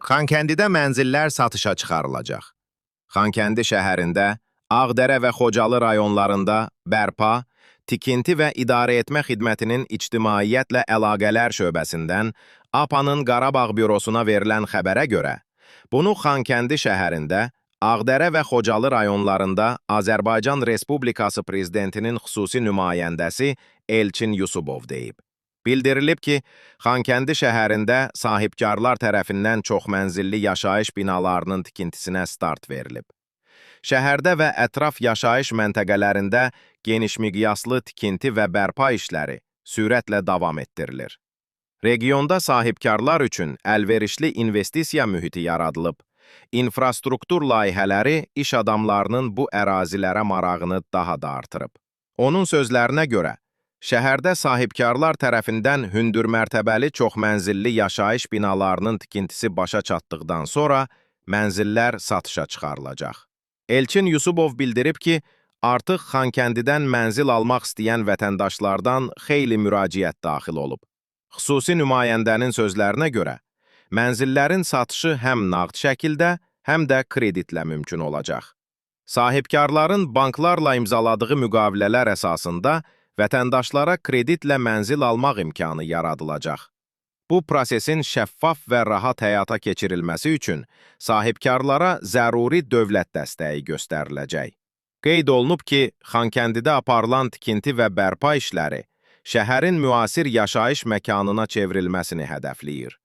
Xankəndidə mənzillər satışa çıxarılacaq. Xankəndi şəhərində, Ağdərə və Xocalı rayonlarında bərpa, tikinti və idarəetmə xidmətinin ictimaiyyətlə əlaqələr şöbəsindən APA-nın Qarabağ bürosuna verilən xəbərə görə, bunu Xankəndi şəhərində, Ağdərə və Xocalı rayonlarında Azərbaycan Respublikası Prezidentinin xüsusi nümayəndəsi Elçin Yusubov deyib. Bildirilib ki, Xankəndi şəhərində sahibkarlar tərəfindən çoxmənzilli yaşayış binalarının tikintisinə start verilib. Şəhərdə və ətraf yaşayış məntəqələrində geniş miqyaslı tikinti və bərpa işləri sürətlə davam etdirilir. Regionda sahibkarlar üçün əlverişli investisiya mühiti yaradılıb, infrastruktur layihələri iş adamlarının bu ərazilərə marağını daha da artırıb. Onun sözlərinə görə, şəhərdə sahibkarlar tərəfindən hündürmərtəbəli çoxmənzilli yaşayış binalarının tikintisi başa çatdıqdan sonra mənzillər satışa çıxarılacaq. Elçin Yusubov bildirib ki, artıq Xankəndidən mənzil almaq istəyən vətəndaşlardan xeyli müraciət daxil olub. Xüsusi nümayəndənin sözlərinə görə, mənzillərin satışı həm nağd şəkildə, həm də kreditlə mümkün olacaq. Sahibkarların banklarla imzaladığı müqavilələr əsasında vətəndaşlara kreditlə mənzil almaq imkanı yaradılacaq. Bu prosesin şəffaf və rahat həyata keçirilməsi üçün sahibkarlara zəruri dövlət dəstəyi göstəriləcək. Qeyd olunub ki, Xankəndidə aparılan tikinti və bərpa işləri şəhərin müasir yaşayış məkanına çevrilməsini hədəfləyir.